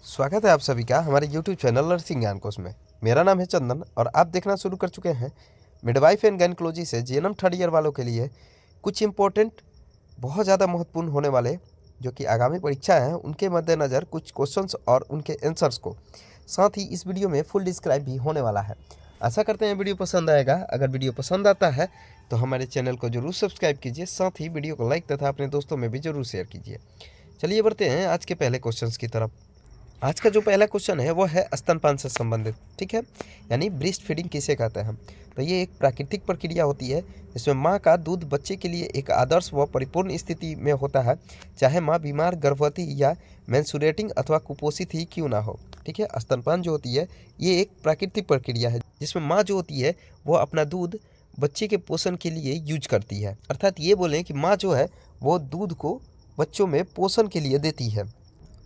स्वागत है आप सभी का हमारे YouTube चैनल नर्सिंग ज्ञान कोश में। मेरा नाम है चंदन और आप देखना शुरू कर चुके हैं मिडवाइफ एंड गायनेकोलॉजी से जीएनएम थर्ड ईयर वालों के लिए कुछ इम्पोर्टेंट बहुत ज़्यादा महत्वपूर्ण होने वाले जो कि आगामी परीक्षा हैं उनके मद्देनज़र कुछ क्वेश्चंस और उनके आंसर्स को साथ ही इस वीडियो में फुल डिस्क्राइब भी होने वाला है। आशा करते हैं वीडियो पसंद आएगा। अगर वीडियो पसंद आता है तो हमारे चैनल को जरूर सब्सक्राइब कीजिए, साथ ही वीडियो को लाइक तथा अपने दोस्तों में भी जरूर शेयर कीजिए। चलिए बढ़ते हैं आज के पहले क्वेश्चन की तरफ। आज का जो पहला क्वेश्चन है वो है स्तनपान से संबंधित, ठीक है, यानी ब्रेस्ट फीडिंग किसे कहते हैं। तो ये एक प्राकृतिक प्रक्रिया होती है जिसमें माँ का दूध बच्चे के लिए एक आदर्श व परिपूर्ण स्थिति में होता है, चाहे माँ बीमार, गर्भवती या मेंस्ट्रुएटिंग अथवा कुपोषित ही क्यों ना हो। ठीक है, स्तनपान जो होती है ये एक प्राकृतिक प्रक्रिया है जिसमें माँ जो होती है वो अपना दूध बच्चे के पोषण के लिए यूज करती है। अर्थात ये बोलें कि माँ जो है वो दूध को बच्चों में पोषण के लिए देती है।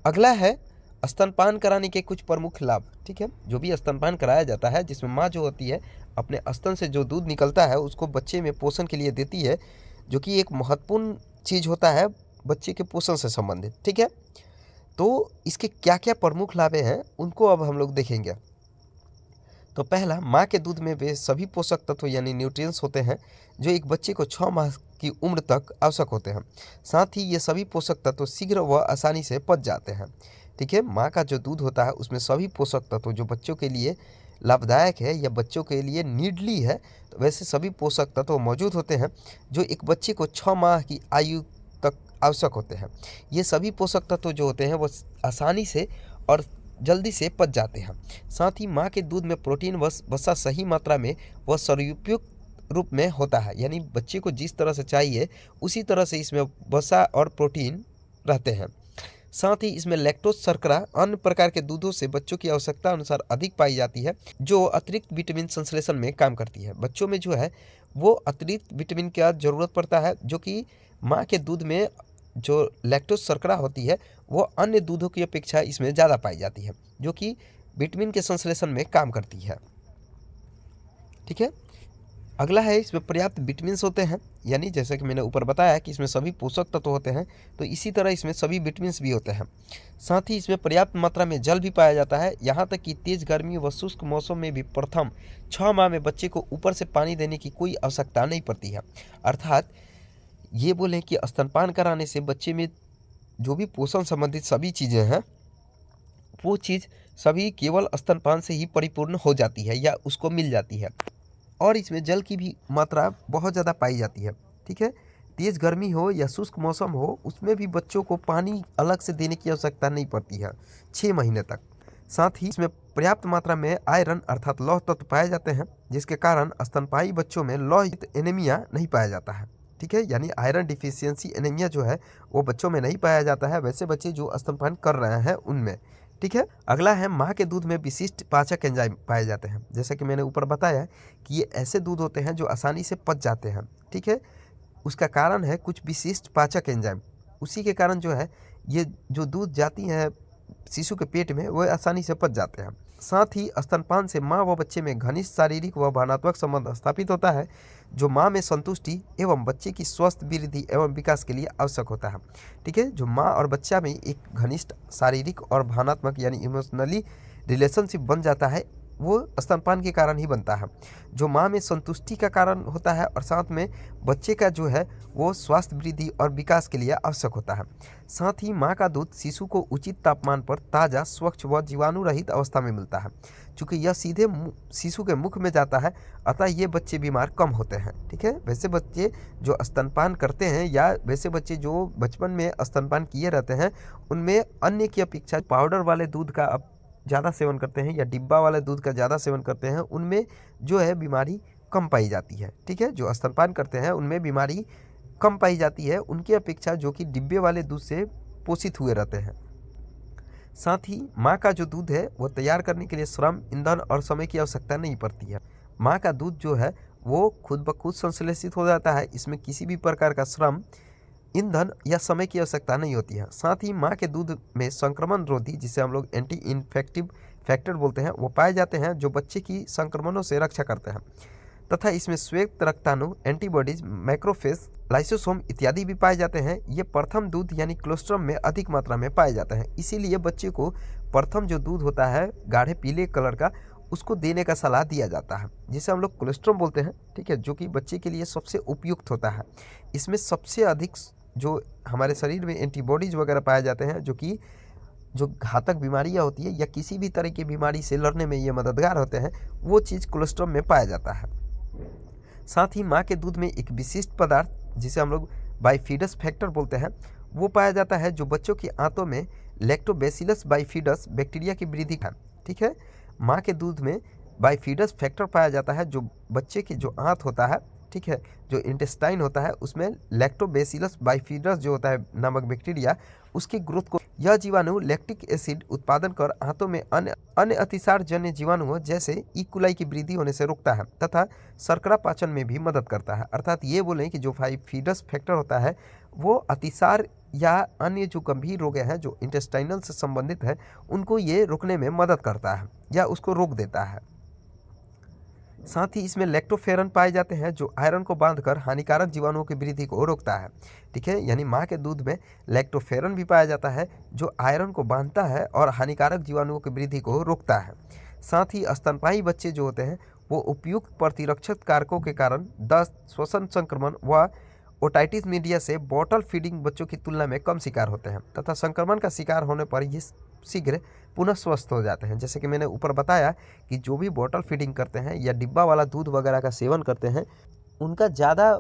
अगला है स्तनपान कराने के कुछ प्रमुख लाभ। ठीक है, जो भी स्तनपान कराया जाता है जिसमें माँ जो होती है अपने स्तन से जो दूध निकलता है उसको बच्चे में पोषण के लिए देती है, जो कि एक महत्वपूर्ण चीज़ होता है बच्चे के पोषण से संबंधित। ठीक है, तो इसके क्या क्या प्रमुख लाभ हैं उनको अब हम लोग देखेंगे। तो पहला, माँ के दूध में वे सभी पोषक तत्व यानी न्यूट्रिएंट्स होते हैं जो एक बच्चे को 6 माह की उम्र तक आवश्यक होते हैं। साथ ही ये सभी पोषक तत्व शीघ्र व आसानी से पच जाते हैं। ठीक है, माँ का जो दूध होता है उसमें सभी पोषक तत्व जो बच्चों के लिए लाभदायक है या बच्चों के लिए नीडली है, तो वैसे सभी पोषक तत्व मौजूद होते हैं जो एक बच्चे को 6 माह की आयु तक आवश्यक होते हैं। ये सभी पोषक तत्व जो होते हैं वो आसानी से और जल्दी से पच जाते हैं। साथ ही माँ के दूध में प्रोटीन व वसा सही मात्रा में व सर्वोपयुक्त रूप में होता है, यानी बच्चे को जिस तरह से चाहिए उसी तरह से इसमें वसा और प्रोटीन रहते हैं। साथ ही इसमें लैक्टोज शर्करा अन्य प्रकार के दूधों से बच्चों की आवश्यकता अनुसार अधिक पाई जाती है, जो अतिरिक्त विटामिन संश्लेषण में काम करती है। बच्चों में जो है वो अतिरिक्त विटामिन की ज़रूरत पड़ता है, जो कि माँ के दूध में जो लैक्टोज शर्करा होती है वो अन्य दूधों की अपेक्षा इसमें ज़्यादा पाई जाती है, जो कि विटामिन के संश्लेषण में काम करती है। ठीक है, अगला है इसमें पर्याप्त विटामिन्स होते हैं, यानी जैसे कि मैंने ऊपर बताया कि इसमें सभी पोषक तत्व होते हैं, तो इसी तरह इसमें सभी विटामिन्स भी होते हैं। साथ ही इसमें पर्याप्त मात्रा में जल भी पाया जाता है, यहाँ तक कि तेज़ गर्मी व शुष्क मौसम में भी प्रथम 6 माह में बच्चे को ऊपर से पानी देने की कोई आवश्यकता नहीं पड़ती है। अर्थात ये बोलें कि स्तनपान कराने से बच्चे में जो भी पोषण संबंधित सभी चीज़ें हैं वो चीज़ सभी केवल स्तनपान से ही परिपूर्ण हो जाती है या उसको मिल जाती है। और इसमें जल की भी मात्रा बहुत ज़्यादा पाई जाती है। ठीक है, तेज़ गर्मी हो या शुष्क मौसम हो उसमें भी बच्चों को पानी अलग से देने की आवश्यकता नहीं पड़ती है 6 महीने तक। साथ ही इसमें पर्याप्त मात्रा में आयरन अर्थात लौह तत्व पाए जाते हैं, जिसके कारण स्तनपायी बच्चों में लौह एनीमिया नहीं पाया जाता है। ठीक है, यानी आयरन डिफिशियंसी एनीमिया जो है वो बच्चों में नहीं पाया जाता है, वैसे बच्चे जो स्तनपान कर रहे हैं उनमें। ठीक है, अगला है माँ के दूध में विशिष्ट पाचक एंजाइम पाए जाते हैं। जैसे कि मैंने ऊपर बताया कि ये ऐसे दूध होते हैं जो आसानी से पच जाते हैं। ठीक है, उसका कारण है कुछ विशिष्ट पाचक एंजाइम, उसी के कारण जो है ये जो दूध जाती हैं शिशु के पेट में वो आसानी से पच जाते हैं। साथ ही स्तनपान से माँ व बच्चे में घनिष्ठ शारीरिक व भावनात्मक संबंध स्थापित होता है, जो माँ में संतुष्टि एवं बच्चे की स्वस्थ वृद्धि एवं विकास के लिए आवश्यक होता है। ठीक है, जो माँ और बच्चा में एक घनिष्ठ शारीरिक और भावनात्मक यानी इमोशनली रिलेशनशिप बन जाता है, वो स्तनपान के कारण ही बनता है, जो माँ में संतुष्टि का कारण होता है और साथ में बच्चे का जो है वो स्वास्थ्य वृद्धि और विकास के लिए आवश्यक होता है। साथ ही माँ का दूध शिशु को उचित तापमान पर ताज़ा, स्वच्छ व जीवाणु रहित अवस्था में मिलता है। चूँकि यह सीधे शिशु के मुख में जाता है, अतः ये बच्चे बीमार कम होते हैं। ठीक है, वैसे बच्चे जो स्तनपान करते हैं या वैसे बच्चे जो बचपन में स्तनपान किए रहते हैं उनमें अन्य की अपेक्षा पाउडर वाले दूध का ज़्यादा सेवन करते हैं या डिब्बा वाले दूध का ज़्यादा सेवन करते हैं, उनमें जो है बीमारी कम पाई जाती है। ठीक है, जो स्तनपान करते हैं उनमें बीमारी कम पाई जाती है उनकी अपेक्षा जो कि डिब्बे वाले दूध से पोषित हुए रहते हैं। साथ ही माँ का जो दूध है वो तैयार करने के लिए श्रम, ईंधन और समय की आवश्यकता नहीं पड़ती है। माँ का दूध जो है वो खुद ब खुद संश्लेषित हो जाता है, इसमें किसी भी प्रकार का श्रम, ईंधन या समय की आवश्यकता नहीं होती है। साथ ही माँ के दूध में संक्रमण रोधी, जिसे हम लोग एंटी इन्फेक्टिव फैक्टर बोलते हैं, वो पाए जाते हैं जो बच्चे की संक्रमणों से रक्षा करते हैं। तथा इसमें श्वेत रक्ताणु, एंटीबॉडीज, मैक्रोफेज, लाइसोसोम इत्यादि भी पाए जाते हैं। ये प्रथम दूध यानी कोलोस्ट्रम में अधिक मात्रा में पाए जाते हैं। इसीलिए बच्चे को प्रथम जो दूध होता है गाढ़े पीले कलर का, उसको देने का सलाह दिया जाता है, जिसे हम लोग कोलेस्ट्रम बोलते हैं, ठीक है, जो कि बच्चे के लिए सबसे उपयुक्त होता है। इसमें सबसे अधिक जो हमारे शरीर में एंटीबॉडीज वगैरह पाए जाते हैं, जो घातक बीमारियां होती है या किसी भी तरह की बीमारी से लड़ने में ये मददगार होते हैं, वो चीज़ कोलेस्ट्रम में पाया जाता है। साथ ही माँ के दूध में एक विशिष्ट पदार्थ जिसे हम लोग बाइफिडस फैक्टर बोलते हैं, वो पाया जाता है, जो बच्चों की आंतों में लैक्टोबैसिलस बाइफिडस बैक्टीरिया की वृद्धि है, ठीक है। माँ के दूध में बाइफिडस फैक्टर पाया जाता है, जो बच्चे की जो आंत होता है, ठीक है, जो इंटेस्टाइन होता है, उसमें लैक्टोबैसिलस बाइफिडस जो होता है नामक बैक्टीरिया, उसकी ग्रोथ को यह जीवाणु लैक्टिक एसिड उत्पादन कर आंतों में अन्य अतिसार जन्य जीवाणुओं जैसे इकोलाई की वृद्धि होने से रोकता है तथा शर्करा पाचन में भी मदद करता है। अर्थात ये बोलें कि जो बाइफिडस फैक्टर होता है वो अतिसार या अन्य जो गंभीर रोग हैं जो इंटेस्टाइनल से संबंधित है, उनको ये रोकने में मदद करता है या उसको रोक देता है। साथ ही इसमें लैक्टोफेरन पाए जाते हैं, जो आयरन को बांधकर हानिकारक जीवाणुओं की वृद्धि को रोकता है, ठीक है। यानी माँ के दूध में लैक्टोफेरन भी पाया जाता है, जो आयरन को बांधता है और हानिकारक जीवाणुओं की वृद्धि को रोकता है। साथ ही स्तनपायी बच्चे जो होते हैं वो उपयुक्त प्रतिरक्षक कारकों के कारण दस्त, श्वसन संक्रमण व ओटाइटिस मीडिया से बॉटल फीडिंग बच्चों की तुलना में कम शिकार होते हैं तथा संक्रमण का शिकार होने पर ये शीघ्र पुनः स्वस्थ हो जाते हैं। जैसे कि मैंने ऊपर बताया कि जो भी बॉटल फीडिंग करते हैं या डिब्बा वाला दूध वगैरह का सेवन करते हैं, उनका ज़्यादा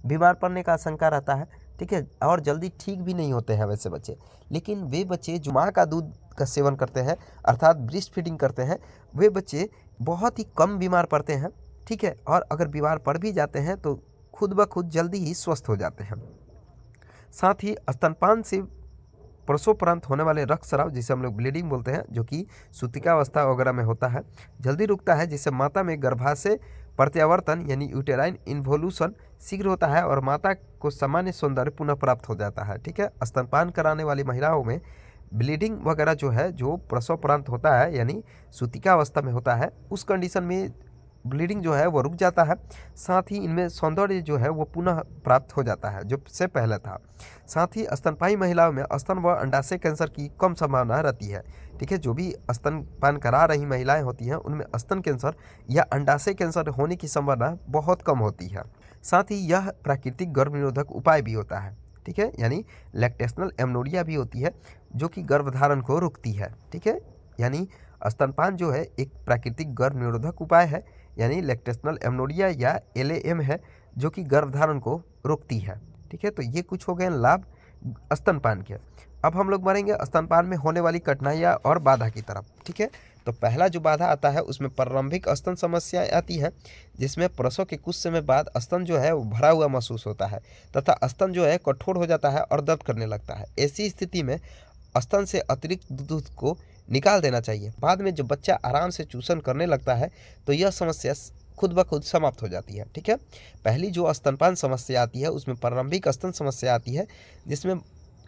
बीमार पड़ने का आशंका रहता है, ठीक है, और जल्दी ठीक भी नहीं होते हैं वैसे बच्चे। लेकिन वे बच्चे जो माँ का दूध का सेवन करते हैं अर्थात ब्रेस्ट फीडिंग करते हैं, वे बच्चे बहुत ही कम बीमार पड़ते हैं, ठीक है, और अगर बीमार पड़ भी जाते हैं तो खुद ब खुद जल्दी ही स्वस्थ हो जाते हैं। साथ ही स्तनपान से प्रसवोपरांत होने वाले रक्तस्राव, जिसे हम लोग ब्लीडिंग बोलते हैं, जो कि सूतिकावस्था वगैरह में होता है, जल्दी रुकता है, जिससे माता में गर्भाशय प्रत्यावर्तन यानी यूटेराइन इन्वोल्यूशन शीघ्र होता है और माता को सामान्य सौंदर्य पुनः प्राप्त हो जाता है, ठीक है। स्तनपान कराने वाली महिलाओं में ब्लीडिंग वगैरह जो है, जो प्रसवोपरांत होता है यानी सूतिकावस्था में होता है, उस कंडीशन में ब्लीडिंग जो है वो रुक जाता है। साथ ही इनमें सौंदर्य जो है वो पुनः प्राप्त हो जाता है जो से पहले था। साथ ही स्तनपायी महिलाओं में स्तन व अंडाशय कैंसर की कम संभावना रहती है, ठीक है। जो भी स्तनपान करा रही महिलाएं होती हैं उनमें स्तन कैंसर या अंडाशय कैंसर होने की संभावना बहुत कम होती है। साथ ही यह प्राकृतिक गर्भ निरोधक उपाय भी होता है, ठीक है, यानी लैक्टेशनल एमनोरिया भी होती है जो कि गर्भधारण को रोकती है, ठीक है। यानी स्तनपान जो है एक प्राकृतिक गर्भ निरोधक उपाय है, यानी लैक्टेशनल एमनोरिया या LAM है, जो कि गर्भधारण को रोकती है, ठीक है। तो ये कुछ हो गए लाभ स्तनपान के। अब हम लोग बढ़ेंगे स्तनपान में होने वाली कठिनाइयाँ और बाधा की तरफ, ठीक है। तो पहला जो बाधा आता है उसमें प्रारंभिक स्तन समस्या आती है, जिसमें प्रसव के कुछ समय बाद स्तन जो है वो भरा हुआ महसूस होता है तथा स्तन जो है कठोर हो जाता है और दर्द करने लगता है। ऐसी स्थिति में स्तन से अतिरिक्त दूध को निकाल देना चाहिए। बाद में जब बच्चा आराम से चूसन करने लगता है तो यह समस्या खुद ब खुद समाप्त हो जाती है, ठीक है। पहली जो स्तनपान समस्या आती है उसमें प्रारंभिक स्तन समस्या आती है, जिसमें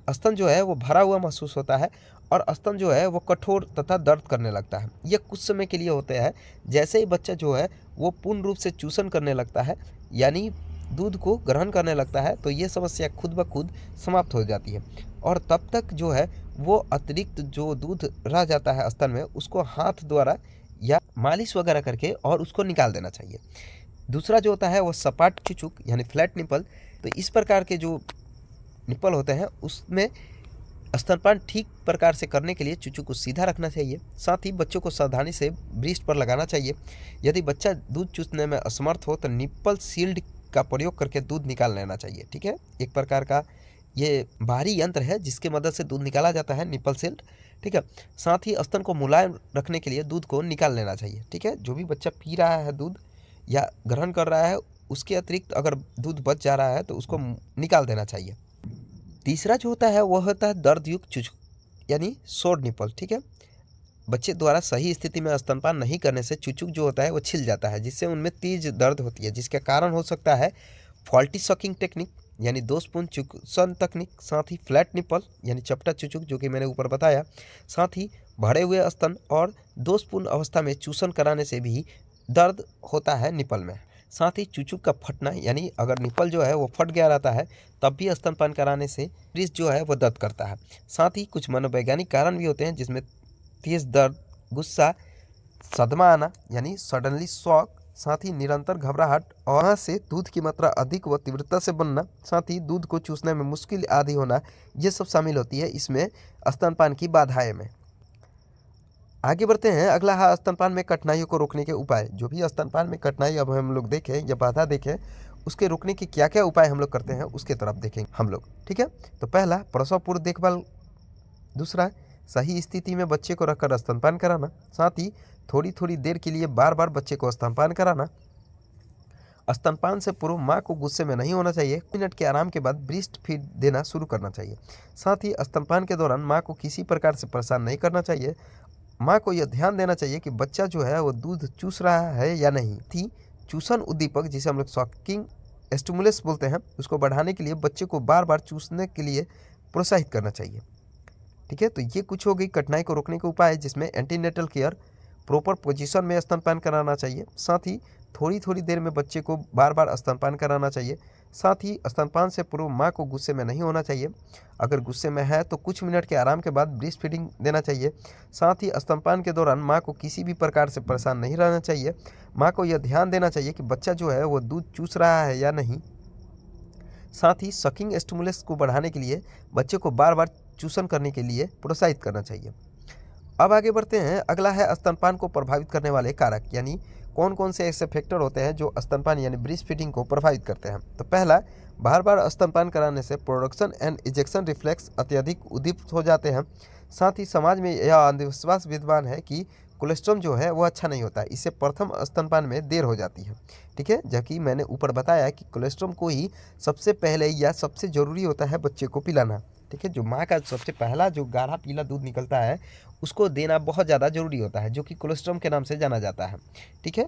स्तन जो है वो भरा हुआ महसूस होता है और स्तन जो है वो कठोर तथा दर्द करने लगता है। यह कुछ समय के लिए होते हैं। जैसे ही बच्चा जो है वो पूर्ण रूप से चूसन करने लगता है यानी दूध को ग्रहण करने लगता है, तो ये समस्या खुद ब खुद समाप्त हो जाती है और तब तक जो है वो अतिरिक्त जो दूध रह जाता है स्तन में, उसको हाथ द्वारा या मालिश वगैरह करके और उसको निकाल देना चाहिए। दूसरा जो होता है वो सपाट चुचुक यानी फ्लैट निपल। तो इस प्रकार के जो निपल होते हैं उसमें स्तनपान ठीक प्रकार से करने के लिए चुचू को सीधा रखना चाहिए। साथ ही बच्चों को सावधानी से ब्रेस्ट पर लगाना चाहिए। यदि बच्चा दूध चूसने में असमर्थ हो तो निप्पल सील्ड का प्रयोग करके दूध निकाल लेना चाहिए, ठीक है। एक प्रकार का ये बाहरी यंत्र है जिसके मदद से दूध निकाला जाता है, निप्पल सील्ड, ठीक है। साथ ही स्तन को मुलायम रखने के लिए दूध को निकाल लेना चाहिए, ठीक है। जो भी बच्चा पी रहा है दूध या ग्रहण कर रहा है उसके अतिरिक्त अगर दूध बच जा रहा है तो उसको निकाल देना चाहिए। तीसरा जो होता है वह होता है दर्दयुक्त चुचुक यानी सोर निपल, ठीक है। बच्चे द्वारा सही स्थिति में स्तनपान नहीं करने से चुचुक जो होता है वो छिल जाता है, जिससे उनमें तेज दर्द होती है, जिसका कारण हो सकता है फॉल्टी सकिंग टेक्निक यानी दोषपूर्ण चूसन तकनीक, साथ ही फ्लैट निपल यानी चपटा चुचुक जो कि मैंने ऊपर बताया, साथ ही भरे हुए स्तन और दोषपूर्ण अवस्था में चूसन कराने से भी दर्द होता है निपल में। साथ ही चूचू का फटना, यानी अगर निपल जो है वो फट गया रहता है तब भी स्तनपान कराने से ब्रेस्ट जो है वो दर्द करता है। साथ ही कुछ मनोवैज्ञानिक कारण भी होते हैं जिसमें तेज दर्द, गुस्सा, सदमा आना यानी सडनली शॉक, साथ ही निरंतर घबराहट और वहाँ से दूध की मात्रा अधिक व तीव्रता से बनना, साथ ही दूध को चूसने में मुश्किल आदि होना, ये सब शामिल होती है इसमें स्तनपान की बाधाएं में। आगे बढ़ते हैं। अगला है स्तनपान में कठिनाइयों को रोकने के उपाय। जो भी स्तनपान में कठिनाई अब हम लोग देखें या बाधा देखें, उसके रोकने के क्या क्या उपाय हम लोग करते हैं उसके तरफ देखेंगे हम लोग। ठीक है, तो पहला प्रसव पूर्व देखभाल, दूसरा सही स्थिति में बच्चे को रखकर स्तनपान कराना, साथ ही थोड़ी थोड़ी देर के लिए बार बार बच्चे को स्तनपान कराना। स्तनपान से पूर्व माँ को गुस्से में नहीं होना चाहिए। मिनट के आराम के बाद ब्रेस्ट फीड देना शुरू करना चाहिए। साथ ही स्तनपान के दौरान माँ को किसी प्रकार से परेशान नहीं करना चाहिए। माँ को यह ध्यान देना चाहिए कि बच्चा जो है वो दूध चूस रहा है या नहीं। थी चूसन उद्दीपक, जिसे हम लोग सॉकिंग स्टिमुलस बोलते हैं, उसको बढ़ाने के लिए बच्चे को बार बार चूसने के लिए प्रोत्साहित करना चाहिए। ठीक है, तो ये कुछ हो गई कठिनाई को रोकने के उपाय, जिसमें एंटीनेटल केयर, प्रॉपर पोजीशन में स्तनपान कराना चाहिए, साथ ही थोड़ी थोड़ी देर में बच्चे को बार बार स्तनपान कराना चाहिए। साथ ही स्तनपान से पूर्व माँ को गुस्से में नहीं होना चाहिए। अगर गुस्से में है तो कुछ मिनट के आराम के बाद ब्रेस्ट फीडिंग देना चाहिए। साथ ही स्तनपान के दौरान माँ को किसी भी प्रकार से परेशान नहीं रहना चाहिए। माँ को यह ध्यान देना चाहिए कि बच्चा जो है वो दूध चूस रहा है या नहीं। साथ ही सकिंग स्टिमुलस को बढ़ाने के लिए बच्चे को बार बार चूसन करने के लिए प्रोत्साहित करना चाहिए। अब आगे बढ़ते हैं। अगला है स्तनपान को प्रभावित करने वाले कारक, यानी कौन कौन से ऐसे फैक्टर होते हैं जो स्तनपान यानी ब्रेस्ट फीडिंग को प्रभावित करते हैं। तो पहला, बार बार स्तनपान कराने से प्रोडक्शन एंड इजेक्शन रिफ्लेक्स अत्यधिक उद्दीपित हो जाते हैं। साथ ही समाज में यह अंधविश्वास विद्यमान है कि कोलेस्ट्रॉल जो है वो अच्छा नहीं होता है, इससे प्रथम स्तनपान में देर हो जाती है। ठीक है, जबकि मैंने ऊपर बताया कि कोलेस्ट्रॉल को ही सबसे पहले या सबसे ज़रूरी होता है बच्चे को पिलाना। ठीक है, जो माँ का सबसे पहला जो गाढ़ा पीला दूध निकलता है उसको देना बहुत ज़्यादा ज़रूरी होता है, जो कि कोलेस्ट्रॉल के नाम से जाना जाता है। ठीक है,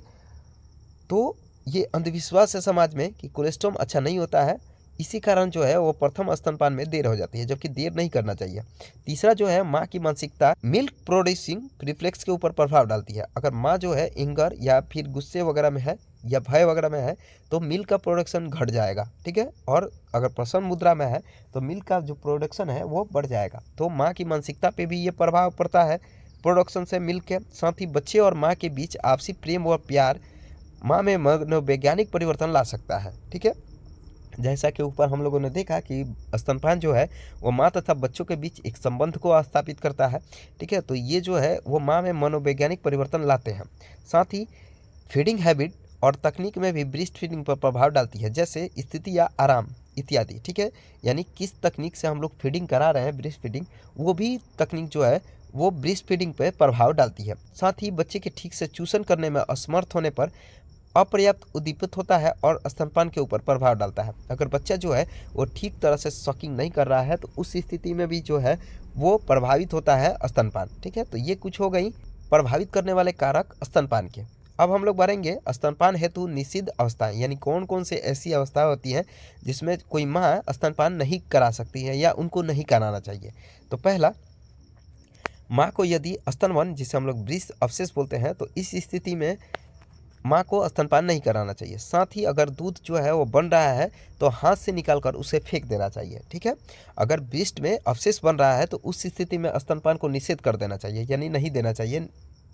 तो ये अंधविश्वास है समाज में कि कोलेस्ट्रॉल अच्छा नहीं होता है, इसी कारण जो है वो प्रथम स्तनपान में देर हो जाती है, जबकि देर नहीं करना चाहिए। तीसरा जो है, माँ की मानसिकता मिल्क प्रोड्यूसिंग रिफ्लेक्स के ऊपर प्रभाव डालती है। अगर माँ जो है एंगर या फिर गुस्से वगैरह में है या भय वगैरह में है तो मिल्क का प्रोडक्शन घट जाएगा। ठीक है, और अगर प्रसन्न मुद्रा में है तो मिल्क का जो प्रोडक्शन है वो बढ़ जाएगा। तो माँ की मानसिकता पे भी ये प्रभाव पड़ता है प्रोडक्शन से मिल्क के। साथ ही बच्चे और माँ के बीच आपसी प्रेम और प्यार माँ में मनोवैज्ञानिक परिवर्तन ला सकता है। ठीक है, जैसा कि ऊपर हम लोगों ने देखा कि स्तनपान जो है वो माँ तथा बच्चों के बीच एक संबंध को स्थापित करता है। ठीक है, तो ये जो है वो माँ में मनोवैज्ञानिक परिवर्तन लाते हैं। साथ ही फीडिंग हैबिट और तकनीक में भी ब्रेस्ट फीडिंग पर प्रभाव डालती है, जैसे स्थिति या आराम इत्यादि। ठीक है, यानी किस तकनीक से हम लोग फीडिंग करा रहे हैं ब्रेस्ट फीडिंग, वो भी तकनीक जो है वो ब्रेस्ट फीडिंग पर प्रभाव डालती है। साथ ही बच्चे के ठीक से चूसन करने में असमर्थ होने पर अपर्याप्त उद्दीपित होता है और स्तनपान के ऊपर प्रभाव डालता है। अगर बच्चा जो है वो ठीक तरह से सकिंग नहीं कर रहा है तो उस स्थिति में भी जो है वो प्रभावित होता है स्तनपान। ठीक है, तो ये कुछ हो गई प्रभावित करने वाले कारक स्तनपान के। अब हम लोग बढ़ेंगे स्तनपान हेतु निषिद्ध अवस्थाएं, यानी कौन कौन से ऐसी अवस्थाएं होती हैं जिसमें कोई माँ स्तनपान नहीं करा सकती है या उनको नहीं कराना चाहिए। तो पहला, माँ को यदि स्तनवन, जिसे हम लोग ब्रेस्ट अब्सेस बोलते हैं, तो इस स्थिति में माँ को स्तनपान नहीं कराना चाहिए। साथ ही अगर दूध जो है वो बन रहा है तो हाथ से निकालकर उसे फेंक देना चाहिए। ठीक है, अगर ब्रेस्ट में अवशेष बन रहा है तो उस स्थिति में स्तनपान को निषेध कर देना चाहिए, यानी नहीं देना चाहिए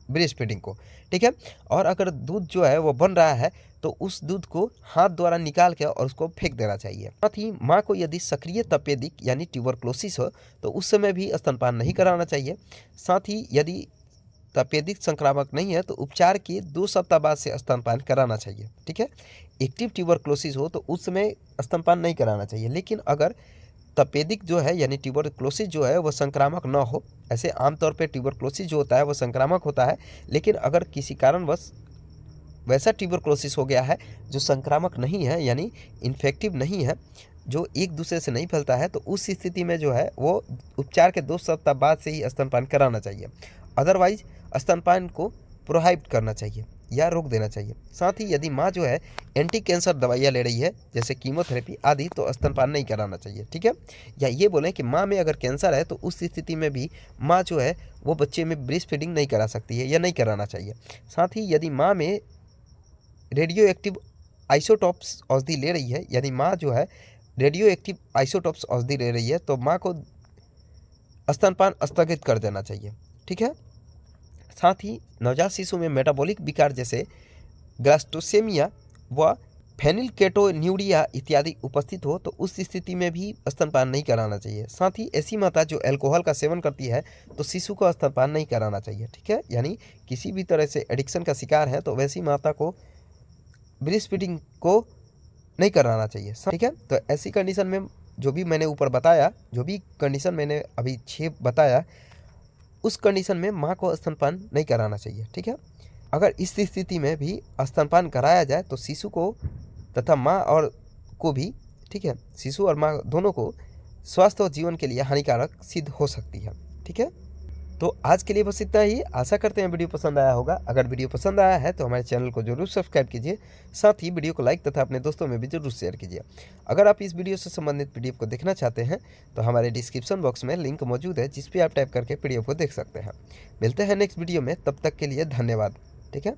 ब्रेस्ट फीडिंग को। ठीक है, और अगर दूध जो है वो बन रहा है तो उस दूध को हाथ द्वारा निकाल के और उसको फेंक देना चाहिए। साथ ही माँ को यदि सक्रिय तपेदिक यानी ट्यूबरक्लोसिस हो तो उस समय भी स्तनपान नहीं कराना चाहिए। साथ ही यदि तपेदिक संक्रामक नहीं है तो उपचार के 2 सप्ताह बाद से स्तनपान कराना चाहिए। ठीक है, एक्टिव ट्यूबरक्लोसिस हो तो उस समय स्तनपान नहीं कराना चाहिए। लेकिन अगर तपेदिक जो है यानी ट्यूबरक्लोसिस जो है वो संक्रामक न हो, ऐसे आमतौर पे ट्यूबरक्लोसिस जो होता है वो संक्रामक होता है, लेकिन अगर किसी कारणवश वैसा ट्यूबरक्लोसिस हो गया है जो संक्रामक नहीं है यानी इन्फेक्टिव नहीं है, जो एक दूसरे से नहीं फैलता है, तो उस स्थिति में जो है वो उपचार के 2 सप्ताह बाद से ही स्तनपान कराना चाहिए। अदरवाइज स्तनपान को प्रोहाइबिट करना चाहिए या रोक देना चाहिए। साथ ही यदि माँ जो है एंटी कैंसर दवाइयाँ ले रही है जैसे कीमोथेरेपी आदि तो स्तनपान नहीं कराना चाहिए। ठीक है, या ये बोलें कि माँ में अगर कैंसर है तो उस स्थिति में भी माँ जो है वो बच्चे में ब्रेस्ट फीडिंग नहीं करा सकती है या नहीं कराना चाहिए। साथ ही यदि माँ में रेडियो एक्टिव आइसोटॉप्स औषधि ले रही है, यानी माँ जो है रेडियो एक्टिव आइसोटॉप्स औषधि ले रही है, तो माँ को स्तनपान स्थगित कर देना चाहिए। ठीक है। साथ ही नवजात शिशु में मेटाबॉलिक विकार जैसे ग्लास्टोसेमिया व फेनिलकेटोन्यूरिया इत्यादि उपस्थित हो तो उस स्थिति में भी स्तनपान नहीं कराना चाहिए। साथ ही ऐसी माता जो अल्कोहल का सेवन करती है तो शिशु को स्तनपान नहीं कराना चाहिए। ठीक है, यानी किसी भी तरह से एडिक्शन का शिकार है तो वैसी माता को ब्रेस्ट फीडिंग को नहीं कराना चाहिए। ठीक है, तो ऐसी कंडीशन में जो भी मैंने ऊपर बताया, जो भी कंडीशन मैंने अभी 6 बताया, उस कंडीशन में माँ को स्तनपान नहीं कराना चाहिए। ठीक है, अगर इस स्थिति में भी स्तनपान कराया जाए तो शिशु को तथा माँ और को भी, ठीक है, शिशु और माँ दोनों को स्वास्थ्य और जीवन के लिए हानिकारक सिद्ध हो सकती है। ठीक है, तो आज के लिए बस इतना ही। आशा करते हैं वीडियो पसंद आया होगा। अगर वीडियो पसंद आया है तो हमारे चैनल को जरूर सब्सक्राइब कीजिए, साथ ही वीडियो को लाइक तथा अपने दोस्तों में भी जरूर शेयर कीजिए। अगर आप इस वीडियो से संबंधित पीडीएफ को देखना चाहते हैं तो हमारे डिस्क्रिप्शन बॉक्स में लिंक मौजूद है, जिस पर आप टाइप करके पीडीएफ को देख सकते हैं। मिलते हैं नेक्स्ट वीडियो में, तब तक के लिए धन्यवाद। ठीक है।